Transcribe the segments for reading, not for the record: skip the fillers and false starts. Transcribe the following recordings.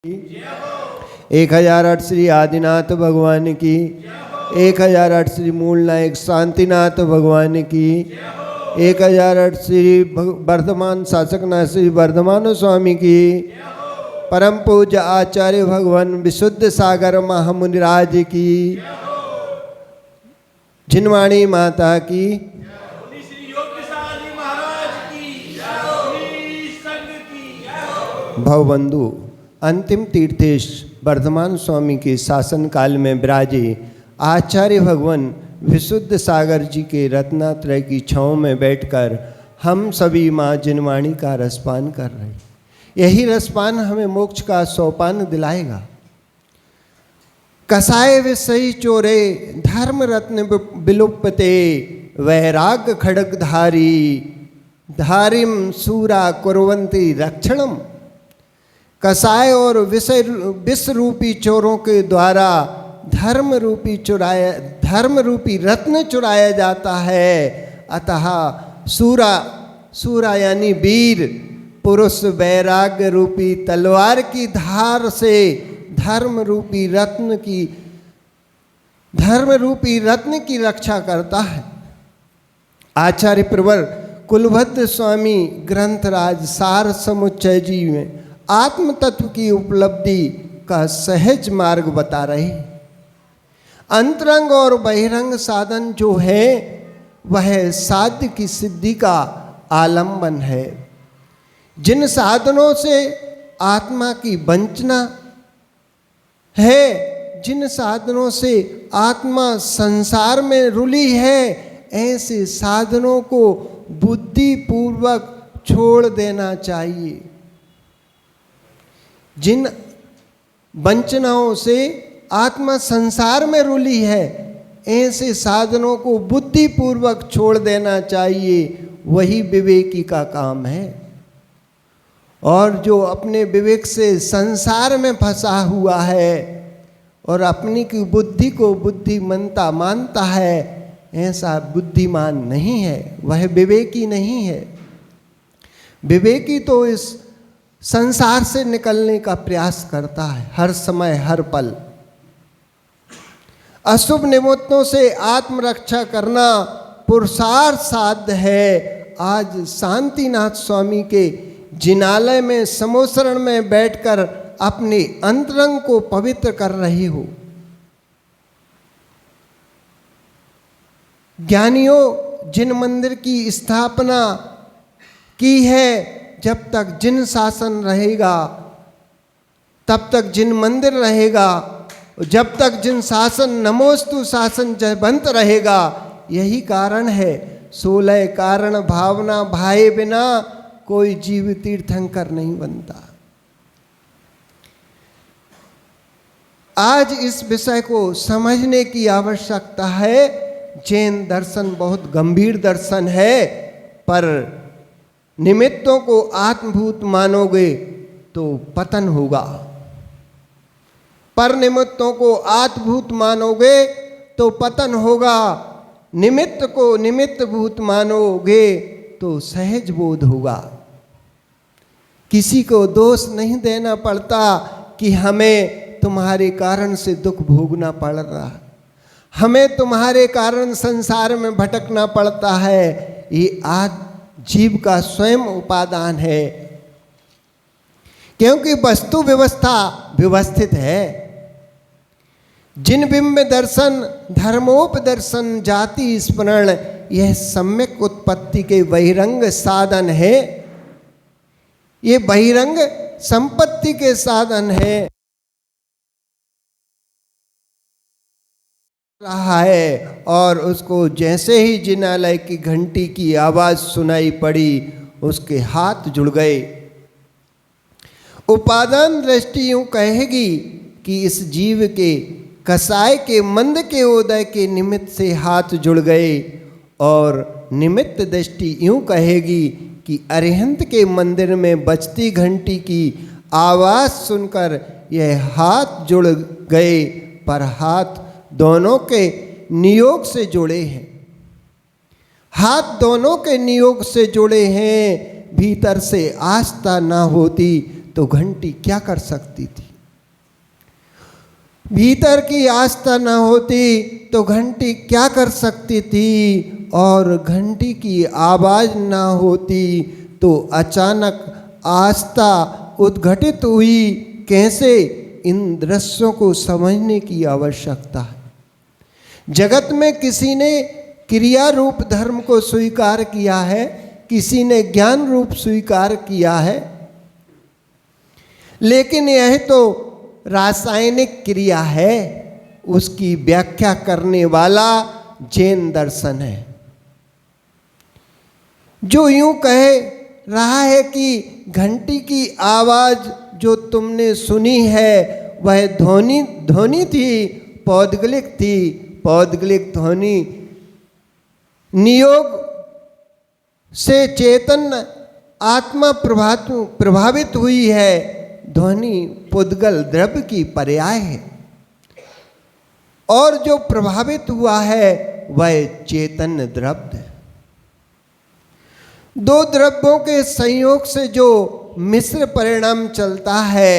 1008 श्री आदिनाथ भगवान की, 1008 श्री मूल नायक शांतिनाथ भगवान की, 1008 श्री वर्धमान शासकनाथ श्री वर्धमान स्वामी की, परम पूज्य आचार्य भगवान विशुद्ध सागर महामुनिराज की, जिनवाणी माता की, भवबंधु अंतिम तीर्थेश वर्धमान स्वामी के शासन काल में विराजे आचार्य भगवान विशुद्ध सागर जी के रत्नात्रय की छाँव में बैठकर हम सभी माँ जिनवाणी का रसपान कर रहे हैं। यही रसपान हमें मोक्ष का सोपान दिलाएगा। कसाय विषयी चोरे धर्म रत्न विलुप्ते वैराग खड्गधारी धारिम सूरा कुर्वन्ति रक्षणम। कसाय और विष रूपी चोरों के द्वारा धर्म रूपी रत्न चुराया जाता है। अतः सूरा यानी वीर पुरुष वैराग्य रूपी तलवार की धार से धर्म रूपी रत्न की रक्षा करता है। आचार्य प्रवर कुलभद्र स्वामी ग्रंथराज सार समुच्चय जी में आत्म तत्व की उपलब्धि का सहज मार्ग बता रहे हैं। अंतरंग और बहिरंग साधन जो है वह साध्य की सिद्धि का आलंबन है। जिन साधनों से आत्मा की वंचना है, जिन साधनों से आत्मा संसार में रुली है, ऐसे साधनों को बुद्धि पूर्वक छोड़ देना चाहिए। जिन वंचनाओं से आत्मा संसार में रुली है, ऐसे साधनों को बुद्धि पूर्वक छोड़ देना चाहिए। वही विवेकी का काम है। और जो अपने विवेक से संसार में फंसा हुआ है और अपनी की बुद्धि को बुद्धिमंता मानता है, ऐसा बुद्धिमान नहीं है, वह विवेकी नहीं है। विवेकी तो इस संसार से निकलने का प्रयास करता है हर समय हर पल। अशुभ निमित्तों से आत्मरक्षा करना पुरुषार्थ साध्य है। आज शांतिनाथ स्वामी के जिनालय में समोसरण में बैठकर अपने अंतरंग को पवित्र कर रही हो। ज्ञानियों जिन मंदिर की स्थापना की है, जब तक जिन शासन रहेगा तब तक जिन मंदिर रहेगा, जब तक जिन शासन नमोस्तु शासन जयवंत रहेगा। यही कारण है 16 कारण भावना भाए बिना कोई जीव तीर्थंकर नहीं बनता। आज इस विषय को समझने की आवश्यकता है। जैन दर्शन बहुत गंभीर दर्शन है, पर निमित्तों को आत्मभूत मानोगे तो पतन होगा। पर निमित्तों को आत्मभूत मानोगे तो पतन होगा। निमित्त को निमित्त भूत मानोगे तो सहज बोध होगा। किसी को दोष नहीं देना पड़ता कि हमें तुम्हारे कारण से दुख भोगना पड़ रहा, हमें तुम्हारे कारण संसार में भटकना पड़ता है। ये आज जीव का स्वयं उपादान है, क्योंकि वस्तु व्यवस्था व्यवस्थित है। जिन बिंब दर्शन धर्मोपदर्शन जाति स्मरण, यह सम्यक उत्पत्ति के बहिरंग साधन है। ये बहिरंग संपत्ति के साधन है रहा है। और उसको जैसे ही जिनालय की घंटी की आवाज सुनाई पड़ी, उसके हाथ जुड़ गए। उपादान दृष्टि यूं कहेगी कि इस जीव के कसाय के मंद के उदय के निमित्त से हाथ जुड़ गए, और निमित्त दृष्टि यूं कहेगी कि अरिहंत के मंदिर में बजती घंटी की आवाज सुनकर यह हाथ जुड़ गए, पर हाथ दोनों के नियोग से जुड़े हैं। हाथ दोनों के नियोग से जुड़े हैं। भीतर से आस्था ना होती तो घंटी क्या कर सकती थी। भीतर की आस्था न होती तो घंटी क्या कर सकती थी, और घंटी की आवाज़ न होती तो अचानक आस्था उद्घटित हुई कैसे। इन दृश्यों को समझने की आवश्यकता है। जगत में किसी ने क्रिया रूप धर्म को स्वीकार किया है, किसी ने ज्ञान रूप स्वीकार किया है, लेकिन यह तो रासायनिक क्रिया है। उसकी व्याख्या करने वाला जैन दर्शन है, जो यूं कह रहा है कि घंटी की आवाज जो तुमने सुनी है वह ध्वनि थी, पौद्गलिक थी। पौद्गलिक ध्वनि नियोग से चेतन आत्मा प्रभावित हुई है। ध्वनि पुद्गल द्रव्य की पर्याय है, और जो प्रभावित हुआ है वह चेतन द्रव्य है। दो द्रव्यों के संयोग से जो मिश्र परिणाम चलता है,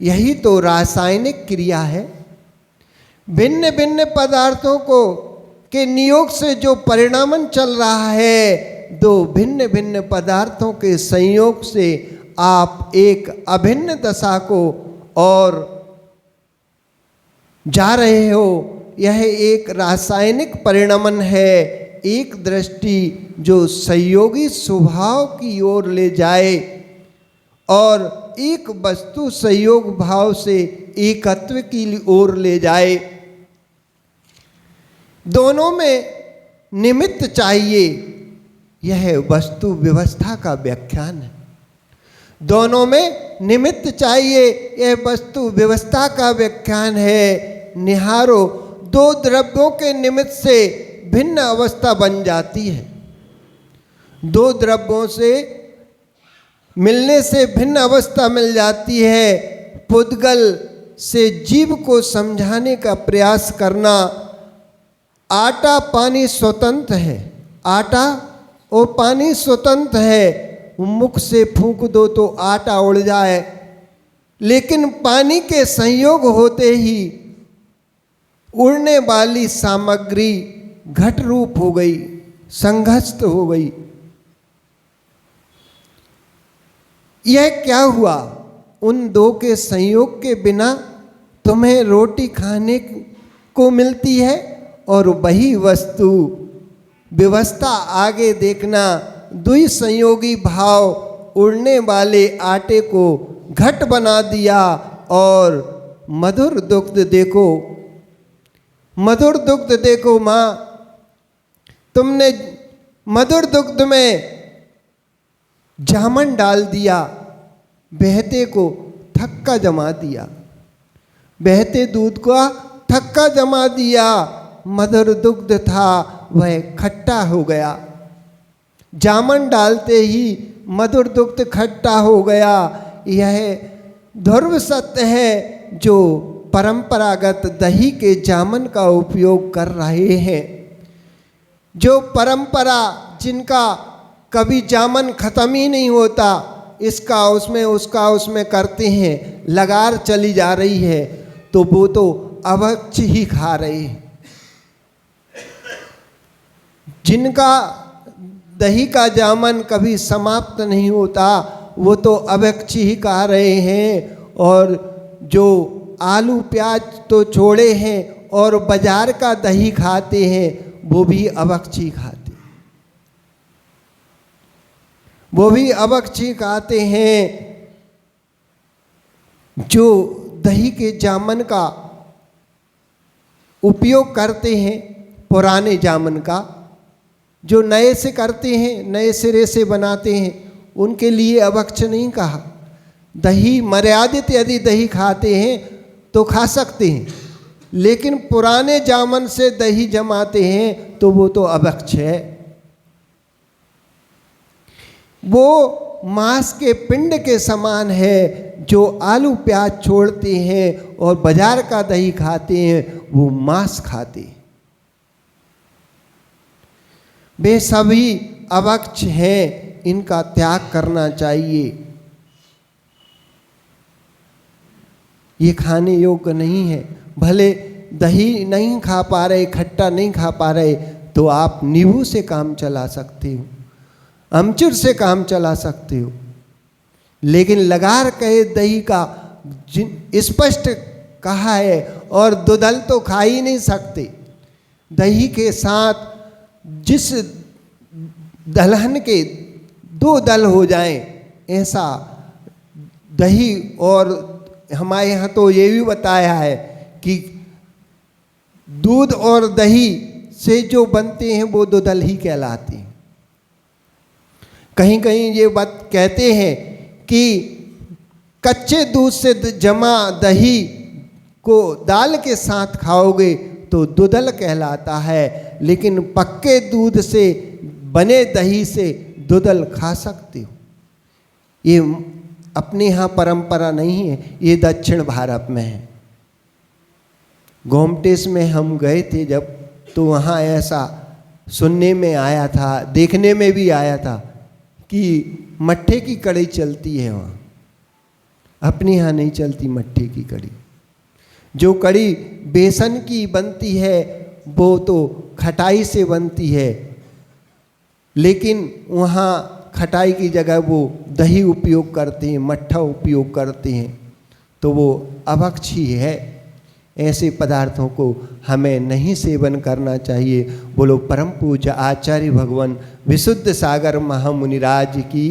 यही तो रासायनिक क्रिया है। भिन्न भिन्न पदार्थों को के नियोग से जो परिणामन चल रहा है, दो भिन्न भिन्न पदार्थों के संयोग से आप एक अभिन्न दशा को और जा रहे हो। यह एक रासायनिक परिणमन है, एक दृष्टि जो संयोगी स्वभाव की ओर ले जाए और एक वस्तु संयोग भाव से एकत्व की ओर ले जाए। दोनों में निमित्त चाहिए, यह वस्तु व्यवस्था का व्याख्यान है। दोनों में निमित्त चाहिए, यह वस्तु व्यवस्था का व्याख्यान है। निहारो, दो द्रव्यों के निमित्त से भिन्न अवस्था बन जाती है। दो द्रव्यों से मिलने से भिन्न अवस्था मिल जाती है। पुद्गल से जीव को समझाने का प्रयास करना, आटा पानी स्वतंत्र है, आटा और पानी स्वतंत्र है। मुख से फूंक दो तो आटा उड़ जाए, लेकिन पानी के संयोग होते ही उड़ने वाली सामग्री घट रूप हो गई, संघस्त हो गई। यह क्या हुआ? उन दो के संयोग के बिना तुम्हें रोटी खाने को मिलती है, और वही वस्तु व्यवस्था आगे देखना, द्वि संयोगी भाव उड़ने वाले आटे को घट बना दिया। और मधुर दुग्ध देखो, मधुर दुग्ध देखो माँ, तुमने मधुर दुग्ध में जामन डाल दिया, बहते को थक्का जमा दिया, बहते दूध का थक्का जमा दिया। मधुर दुग्ध था वह खट्टा हो गया, जामन डालते ही मधुर दुग्ध खट्टा हो गया। यह ध्रुव सत्य है जो परंपरागत दही के जामन का उपयोग कर रहे हैं। जो परंपरा जिनका कभी जामन खत्म ही नहीं होता, इसका उसमें उसका उसमें करते हैं, लगार चली जा रही है, तो वो तो अभक्ष ही खा रहे हैं। जिनका दही का जामन कभी समाप्त नहीं होता, वो तो अभक्ष ही खा रहे हैं। और जो आलू प्याज तो छोड़े हैं और बाजार का दही खाते हैं, वो भी अभक्ष ही खाते, वो भी अभक्ष ही खाते हैं। जो दही के जामन का उपयोग करते हैं, पुराने जामन का, जो नए से करते हैं, नए सिरे से बनाते हैं, उनके लिए अभक्ष नहीं कहा। दही मर्यादित यदि दही खाते हैं तो खा सकते हैं, लेकिन पुराने जामन से दही जमाते हैं तो वो तो अभक्ष है। वो मांस के पिंड के समान है। जो आलू प्याज छोड़ते हैं और बाजार का दही खाते हैं, वो मांस खाते हैं। वे सभी अभक्ष हैं, इनका त्याग करना चाहिए। ये खाने योग्य नहीं है। भले दही नहीं खा पा रहे, खट्टा नहीं खा पा रहे, तो आप नींबू से काम चला सकते हो, अमचूर से काम चला सकते हो। लेकिन लगार कहे दही का स्पष्ट कहा है, और दुधल तो खा ही नहीं सकते। दही के साथ जिस दलहन के 2 दल हो जाएं, ऐसा दही, और हमारे यहाँ तो ये भी बताया है कि दूध और दही से जो बनते हैं वो 2 दल ही कहलाते हैं। कहीं कहीं ये बात कहते हैं कि कच्चे दूध से जमा दही को दाल के साथ खाओगे तो 2 दल कहलाता है, लेकिन पक्के दूध से बने दही से 2 दल खा सकते हो। ये अपने यहाँ परंपरा नहीं है, ये दक्षिण भारत में है। गोमटेश में हम गए थे जब, तो वहाँ ऐसा सुनने में आया था, देखने में भी आया था कि मट्ठे की कढ़ी चलती है वहाँ। अपने यहाँ नहीं चलती मट्ठे की कढ़ी। जो कढ़ी बेसन की बनती है वो तो खटाई से बनती है, लेकिन वहाँ खटाई की जगह वो दही उपयोग करते हैं, मट्ठा उपयोग करते हैं, तो वो अभक्षी है। ऐसे पदार्थों को हमें नहीं सेवन करना चाहिए। बोलो परम पूज्य आचार्य भगवान विशुद्ध सागर महामुनिराज की